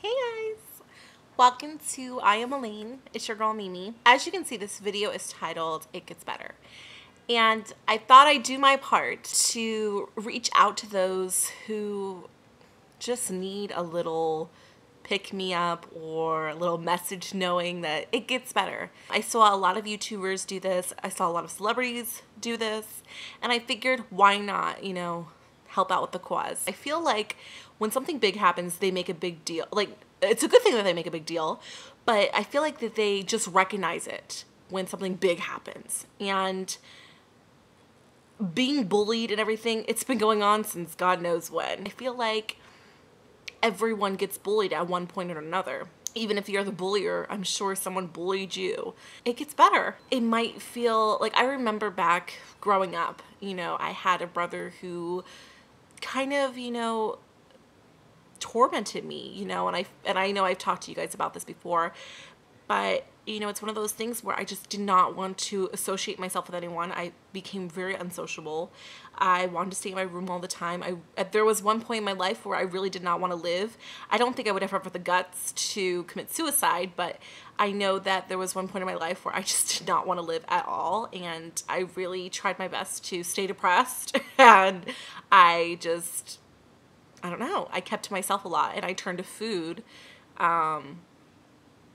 Hey guys! Welcome to I Am Elaine. It's your girl Mimi. As you can see, this video is titled It Gets Better. And I thought I'd do my part to reach out to those who just need a little pick me up or a little message knowing that it gets better. I saw a lot of YouTubers do this. I saw a lot of celebrities do this. And I figured, why not, help out with the cause. I feel like when something big happens, they make a big deal. Like, it's a good thing that they make a big deal, but I feel like that they just recognize it when something big happens. And being bullied and everything, it's been going on since God knows when. I feel like everyone gets bullied at one point or another. Even if you're the bullier, I'm sure someone bullied you. It gets better. It might feel like, I remember back growing up, I had a brother who kind of, tormented me, and I know I've talked to you guys about this before, but it's one of those things where I just did not want to associate myself with anyone. I became very unsociable. I wanted to stay in my room all the time. There was one point in my life where I really did not want to live. I don't think I would ever have the guts to commit suicide, but I know that there was one point in my life where I just did not want to live at all, and I really tried my best to stay depressed, and I don't know, I kept to myself a lot, and I turned to food,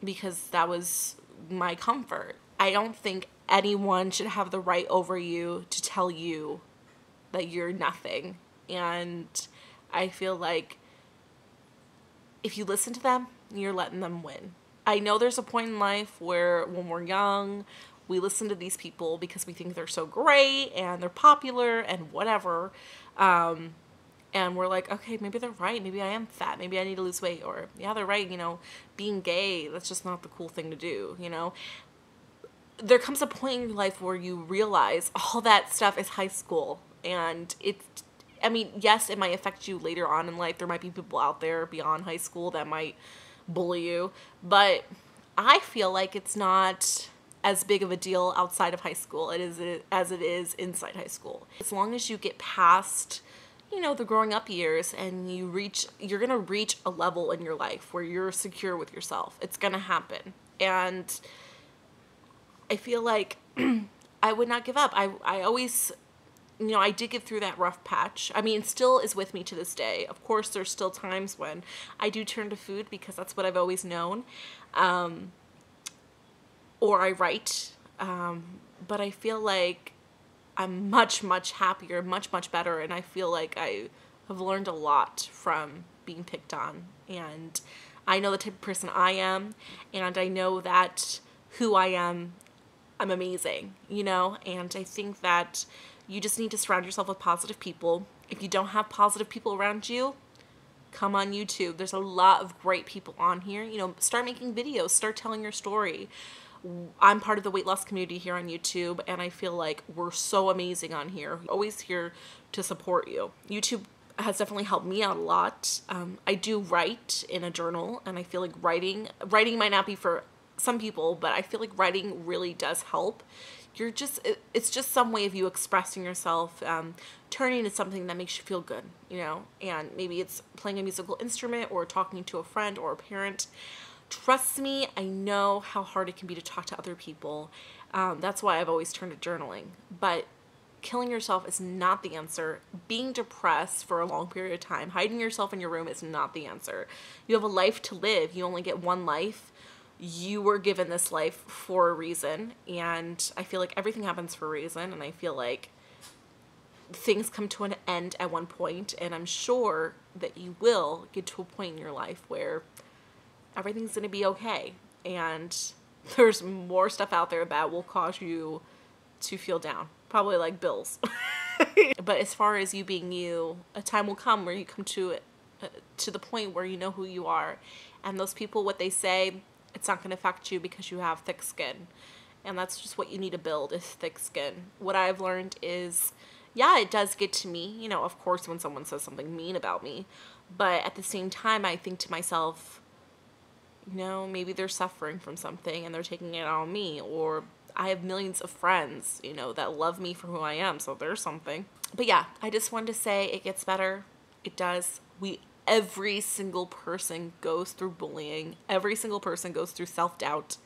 because that was my comfort. I don't think anyone should have the right over you to tell you that you're nothing. And I feel like if you listen to them, you're letting them win. I know there's a point in life where when we're young, we listen to these people because we think they're so great and they're popular and whatever. And we're like, okay, maybe they're right. Maybe I am fat. Maybe I need to lose weight. Or, yeah, they're right. Being gay, that's just not the cool thing to do, There comes a point in your life where you realize all that stuff is high school. And yes, it might affect you later on in life. There might be people out there beyond high school that might bully you. But I feel like it's not as big of a deal outside of high school as it is inside high school. As long as you get past the growing up years and you're going to reach a level in your life where you're secure with yourself. It's going to happen. And I feel like I would not give up. I always, I did get through that rough patch. It still is with me to this day. Of course, there's still times when I do turn to food because that's what I've always known. Or I write. But I feel like I'm much, much happier, much, much better, and I feel like I have learned a lot from being picked on, and I know the type of person I am, and I know that who I am, I'm amazing, and I think that you just need to surround yourself with positive people. If you don't have positive people around you, come on YouTube. There's a lot of great people on here. Start making videos, start telling your story. I'm part of the weight loss community here on YouTube, and I feel like we're so amazing on here. We're always here to support you. YouTube has definitely helped me out a lot. I do write in a journal, and I feel like writing might not be for some people, but I feel like writing really does help. It's just some way of you expressing yourself, turning into something that makes you feel good, and maybe it's playing a musical instrument or talking to a friend or a parent. Trust me, I know how hard it can be to talk to other people. That's why I've always turned to journaling. But killing yourself is not the answer. Being depressed for a long period of time, hiding yourself in your room is not the answer. You have a life to live. You only get one life. You were given this life for a reason. And I feel like everything happens for a reason. And I feel like things come to an end at one point. And I'm sure that you will get to a point in your life where everything's going to be okay. And there's more stuff out there that will cause you to feel down. Probably like bills. But as far as you being you, a time will come where you come to the point where you know who you are. And those people, what they say, it's not going to affect you because you have thick skin. And that's just what you need to build, is thick skin. What I've learned is, yeah, it does get to me. Of course, when someone says something mean about me. But at the same time, I think to myself, maybe they're suffering from something and they're taking it out on me, or I have millions of friends, that love me for who I am, so there's something. But yeah, I just wanted to say it gets better. It does. We every single person goes through bullying. Every single person goes through self-doubt.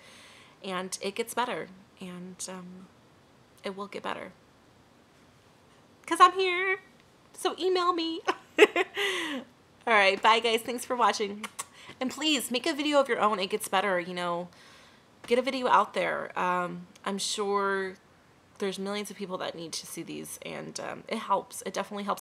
And it gets better. And it will get better. Because I'm here. So email me. All right. Bye, guys. Thanks for watching. And please, make a video of your own. It gets better, you know. Get a video out there. I'm sure there's millions of people that need to see these. And it helps. It definitely helps.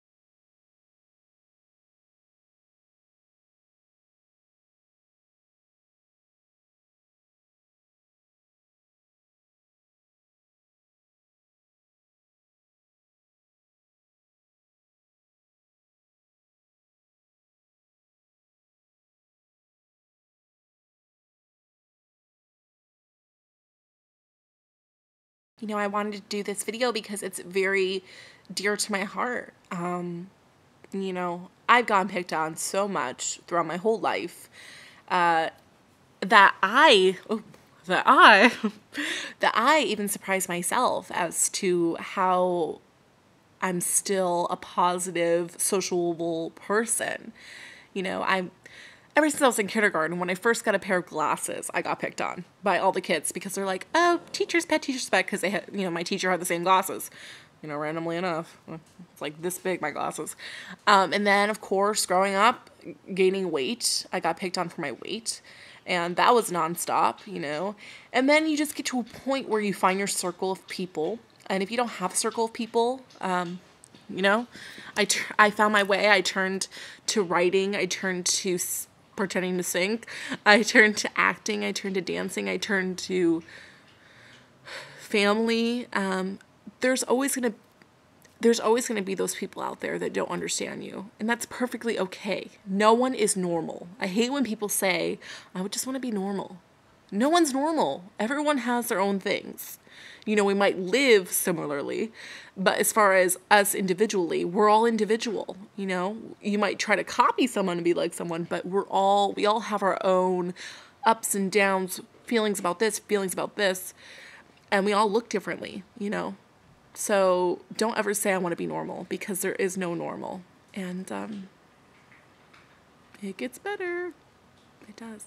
You know, I wanted to do this video because it's very dear to my heart. You know, I've gotten picked on so much throughout my whole life that I that I even surprised myself as to how I'm still a positive, sociable person. You know, ever since I was in kindergarten, when I first got a pair of glasses, I got picked on by all the kids because they're like, oh, teacher's pet, because they had, you know, my teacher had the same glasses, you know, randomly enough. It's like this big, my glasses. And then, of course, growing up, gaining weight, I got picked on for my weight. And that was nonstop, you know. And then you just get to a point where you find your circle of people. And if you don't have a circle of people, you know, I found my way. I turned to writing. I turned to pretending to sing. I turned to acting. I turned to dancing. I turned to family. There's always going to be those people out there that don't understand you. And that's perfectly okay. No one is normal. I hate when people say, I would just want to be normal. No one's normal. Everyone has their own things. You know, we might live similarly, but as far as us individually, we're all individual. You know, you might try to copy someone and be like someone, but we all have our own ups and downs, feelings about this, and we all look differently, you know. So don't ever say I want to be normal, because there is no normal. And it gets better. It does.